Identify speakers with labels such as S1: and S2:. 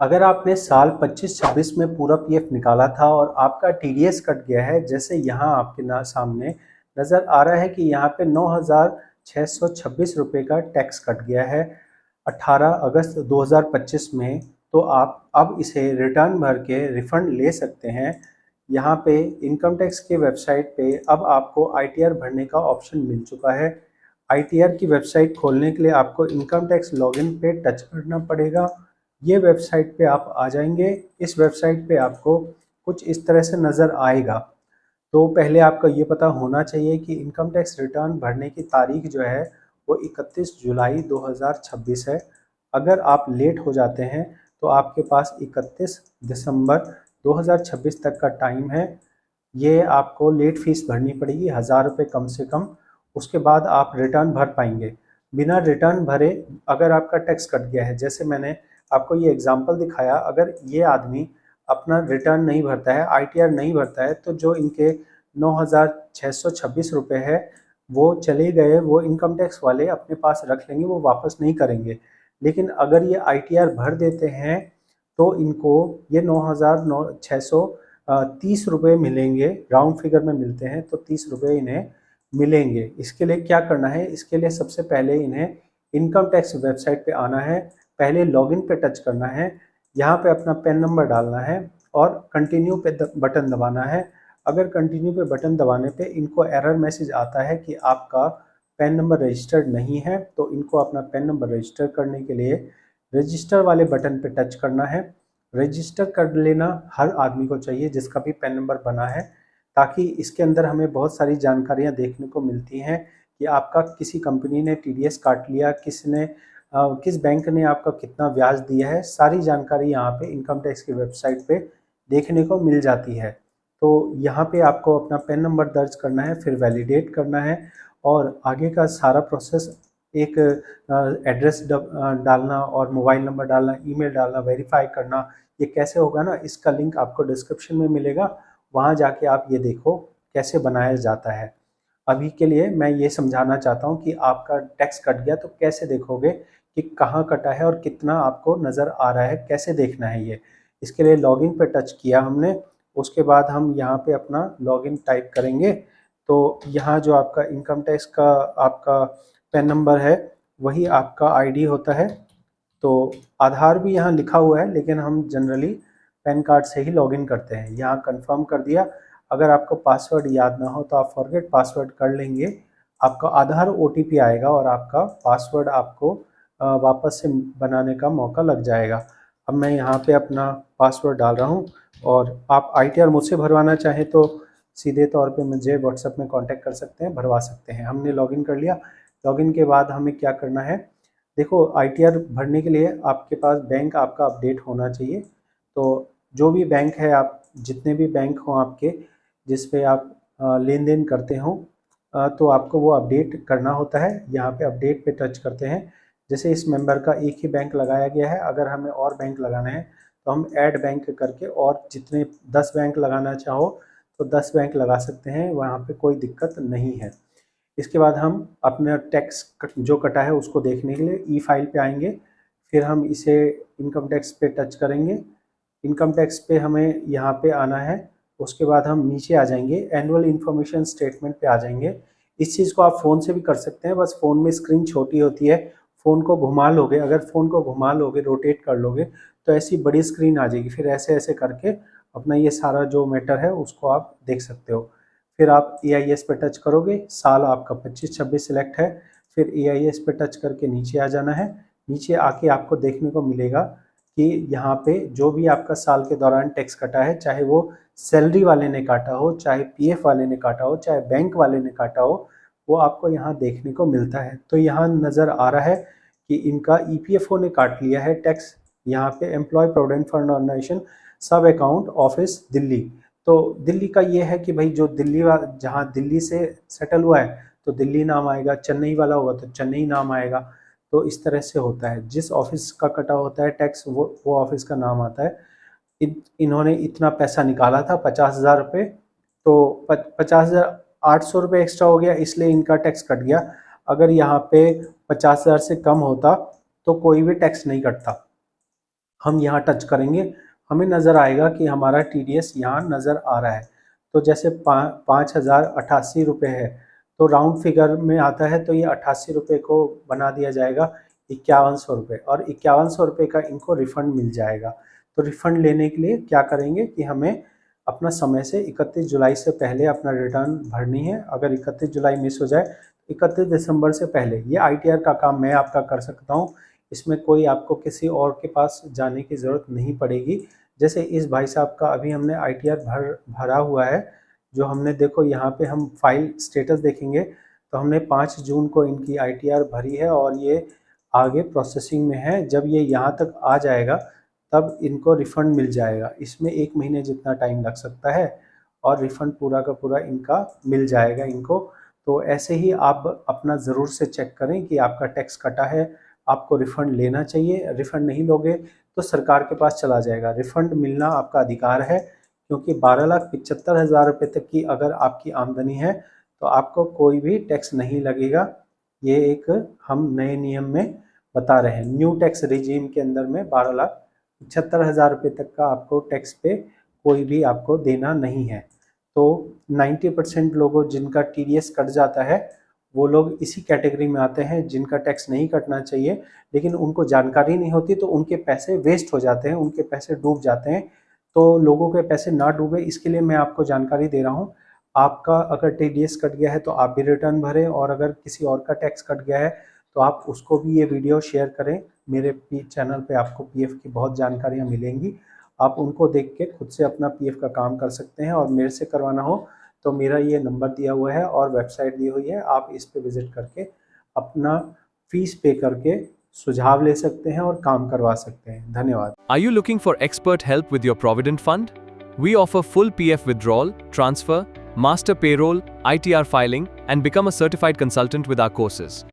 S1: अगर आपने साल 25-26 में पूरा पीएफ निकाला था और आपका टीडीएस कट गया है, जैसे यहाँ आपके सामने नज़र आ रहा है कि यहाँ पे 9,626 रुपये का टैक्स कट गया है 18 अगस्त 2025 में। तो आप अब इसे रिटर्न भर के रिफंड ले सकते हैं। यहाँ पे इनकम टैक्स के वेबसाइट पे अब आपको आईटीआर भरने का ऑप्शन मिल चुका है। आईटीआर की वेबसाइट खोलने के लिए आपको इनकम टैक्स लॉगिन पे टच करना पड़ेगा। ये वेबसाइट पे आप आ जाएंगे। इस वेबसाइट पे आपको कुछ इस तरह से नज़र आएगा। तो पहले आपका ये पता होना चाहिए कि इनकम टैक्स रिटर्न भरने की तारीख जो है वो 31 जुलाई 2026 है। अगर आप लेट हो जाते हैं तो आपके पास 31 दिसंबर 2026 तक का टाइम है। ये आपको लेट फीस भरनी पड़ेगी 1000 रुपये कम से कम। उसके बाद आप रिटर्न भर पाएंगे। बिना रिटर्न भरे अगर आपका टैक्स कट गया है, जैसे मैंने आपको ये एग्जांपल दिखाया, अगर ये आदमी अपना रिटर्न नहीं भरता है, आईटीआर नहीं भरता है, तो जो इनके 9,626 रुपये है वो चले गए, वो इनकम टैक्स वाले अपने पास रख लेंगे, वो वापस नहीं करेंगे। लेकिन अगर ये आईटीआर भर देते हैं तो इनको ये 9,630 रुपये मिलेंगे। राउंड फिगर में मिलते हैं तो 30 रुपये इन्हें मिलेंगे। इसके लिए क्या करना है, इसके लिए सबसे पहले इन्हें इनकम टैक्स वेबसाइट पे आना है। पहले लॉगिन पे टच करना है, यहाँ पे अपना पैन नंबर डालना है और कंटिन्यू पे बटन दबाना है। अगर कंटिन्यू पे बटन दबाने पे इनको एरर मैसेज आता है कि आपका पैन नंबर रजिस्टर्ड नहीं है, तो इनको अपना पैन नंबर रजिस्टर करने के लिए रजिस्टर वाले बटन पे टच करना है। रजिस्टर कर लेना हर आदमी को चाहिए जिसका भी पैन नंबर बना है, ताकि इसके अंदर हमें बहुत सारी जानकारियाँ देखने को मिलती हैं कि आपका किसी कंपनी ने टीडीएस काट लिया, किस बैंक ने आपका कितना ब्याज दिया है, सारी जानकारी यहाँ पे इनकम टैक्स की वेबसाइट पे देखने को मिल जाती है। तो यहाँ पे आपको अपना पैन नंबर दर्ज करना है, फिर वैलिडेट करना है और आगे का सारा प्रोसेस, एक एड्रेस डालना और मोबाइल नंबर डालना, ईमेल डालना, वेरीफाई करना, ये कैसे होगा ना, इसका लिंक आपको डिस्क्रिप्शन में मिलेगा। वहाँ जाके आप ये देखो कैसे बनाया जाता है। अभी के लिए मैं ये समझाना चाहता हूँ कि आपका टैक्स कट गया तो कैसे देखोगे कि कहाँ कटा है और कितना आपको नज़र आ रहा है, कैसे देखना है ये। इसके लिए लॉगिन पे टच किया हमने, उसके बाद हम यहाँ पे अपना लॉगिन टाइप करेंगे। तो यहाँ जो आपका इनकम टैक्स का आपका पैन नंबर है वही आपका आईडी होता है। तो आधार भी यहाँ लिखा हुआ है, लेकिन हम जनरली पैन कार्ड से ही लॉगिन करते हैं। यहाँ कंफर्म कर दिया। अगर आपको पासवर्ड याद ना हो तो आप फॉरगेट पासवर्ड कर लेंगे। आपका आधार ओटीपी आएगा और आपका पासवर्ड आपको वापस से बनाने का मौका लग जाएगा। अब मैं यहाँ पे अपना पासवर्ड डाल रहा हूँ और आप आईटीआर मुझसे भरवाना चाहें तो सीधे तौर पे मुझे व्हाट्सएप में कांटेक्ट कर सकते हैं, भरवा सकते हैं। हमने लॉगिन कर लिया। लॉगिन के बाद हमें क्या करना है, देखो आईटीआर भरने के लिए आपके पास बैंक आपका अपडेट होना चाहिए। तो जो भी बैंक है, आप जितने भी बैंक हों आपके जिस पे आप लेन देन करते हो, तो आपको वो अपडेट करना होता है। यहाँ पे अपडेट पे टच करते हैं। जैसे इस मेंबर का एक ही बैंक लगाया गया है, अगर हमें और बैंक लगाना है तो हम ऐड बैंक करके और जितने 10 बैंक लगाना चाहो तो 10 बैंक लगा सकते हैं, वहाँ पे कोई दिक्कत नहीं है। इसके बाद हम अपना टैक्स जो कटा है उसको देखने के लिए ई फाइल पे आएंगे। फिर हम इसे इनकम टैक्स पे टच करेंगे। इनकम टैक्स पे हमें यहाँ पे आना है। उसके बाद हम नीचे आ जाएंगे, एनुअल इन्फॉर्मेशन स्टेटमेंट पे आ जाएंगे। इस चीज़ को आप फ़ोन से भी कर सकते हैं, बस फ़ोन में स्क्रीन छोटी होती है। फ़ोन को घुमा लोगे, अगर फ़ोन को घुमा लोगे, रोटेट कर लोगे तो ऐसी बड़ी स्क्रीन आ जाएगी। फिर ऐसे ऐसे करके अपना ये सारा जो मैटर है उसको आप देख सकते हो। फिर आप EIS पे टच करोगे, साल आपका 25-26 सिलेक्ट है। फिर EIS पे टच करके नीचे आ जाना है। नीचे आके आपको देखने को मिलेगा कि यहाँ पे जो भी आपका साल के दौरान टैक्स कटा है, चाहे वो सैलरी वाले ने काटा हो, चाहे PF वाले ने काटा हो, चाहे बैंक वाले ने काटा हो, वो आपको यहाँ देखने को मिलता है। तो यहाँ नज़र आ रहा है कि इनका EPFO ने काट लिया है टैक्स। यहाँ पे एम्प्लॉय प्रोविडेंट फंड ऑर्गेनाइजेशन सब अकाउंट ऑफिस दिल्ली। तो दिल्ली का ये है कि भाई जो जहाँ दिल्ली से सेटल हुआ है तो दिल्ली नाम आएगा, चेन्नई वाला होगा तो चेन्नई नाम आएगा। तो इस तरह से होता है, जिस ऑफिस का कटा होता है टैक्स वो ऑफिस का नाम आता है। इन्होंने इतना पैसा निकाला था 50,000 रुपये, तो 50,800 रुपये एक्स्ट्रा हो गया, इसलिए इनका टैक्स कट गया। अगर यहाँ पे 50,000 से कम होता तो कोई भी टैक्स नहीं कटता। हम यहाँ टच करेंगे, हमें नज़र आएगा कि हमारा TDS यहाँ नज़र आ रहा है। तो जैसे 5,088 रुपये है, तो राउंड फिगर में आता है तो ये 88 रुपये को बना दिया जाएगा 5100 रुपये, और 5100 रुपये का इनको रिफ़ंड मिल जाएगा। तो रिफ़ंड लेने के लिए क्या करेंगे कि हमें अपना समय से 31 जुलाई से पहले अपना रिटर्न भरनी है। अगर 31 जुलाई मिस हो जाए, 31 दिसंबर से पहले, ये ITR का काम मैं आपका कर सकता हूँ। इसमें कोई आपको किसी और के पास जाने की ज़रूरत नहीं पड़ेगी। जैसे इस भाई साहब का अभी हमने ITR भरा हुआ है, जो हमने देखो यहाँ पे हम फाइल स्टेटस देखेंगे तो हमने 5 जून को इनकी ITR भरी है और ये आगे प्रोसेसिंग में है। जब ये यहाँ तक आ जाएगा तब इनको रिफ़ंड मिल जाएगा। इसमें 1 महीने जितना टाइम लग सकता है और रिफ़ंड पूरा का पूरा इनका मिल जाएगा इनको। तो ऐसे ही आप अपना ज़रूर से चेक करें कि आपका टैक्स कटा है, आपको रिफ़ंड लेना चाहिए। रिफ़ंड नहीं लोगे तो सरकार के पास चला जाएगा। रिफ़ंड मिलना आपका अधिकार है, क्योंकि 12,75,000 रुपये तक की अगर आपकी आमदनी है तो आपको कोई भी टैक्स नहीं लगेगा। ये एक हम नए नियम में बता रहे हैं। न्यू टैक्स रिजीम के अंदर में 12,75,000 रुपये तक का आपको टैक्स पे कोई भी आपको देना नहीं है। तो 90% लोगों जिनका TDS कट जाता है वो लोग इसी कैटेगरी में आते हैं, जिनका टैक्स नहीं कटना चाहिए, लेकिन उनको जानकारी नहीं होती तो उनके पैसे वेस्ट हो जाते हैं, उनके पैसे डूब जाते हैं। तो लोगों के पैसे ना डूबे इसके लिए मैं आपको जानकारी दे रहा हूँ। आपका अगर TDS कट गया है तो आप भी रिटर्न भरें, और अगर किसी और का टैक्स कट गया है तो आप उसको भी ये वीडियो शेयर करें। मेरे चैनल पे आपको PF की बहुत जानकारियाँ मिलेंगी, आप उनको देख के खुद से अपना PF का काम कर सकते हैं। और मेरे से करवाना हो तो मेरा ये नंबर दिया हुआ है और वेबसाइट दी हुई है, आप इस पे विज़िट करके अपना फीस पे करके सुझाव ले सकते हैं और काम करवा सकते हैं। धन्यवाद।
S2: Are you looking for expert help with your Provident Fund? We offer full PF withdrawal, transfer, master payroll, ITR filing, and become a certified consultant with our courses.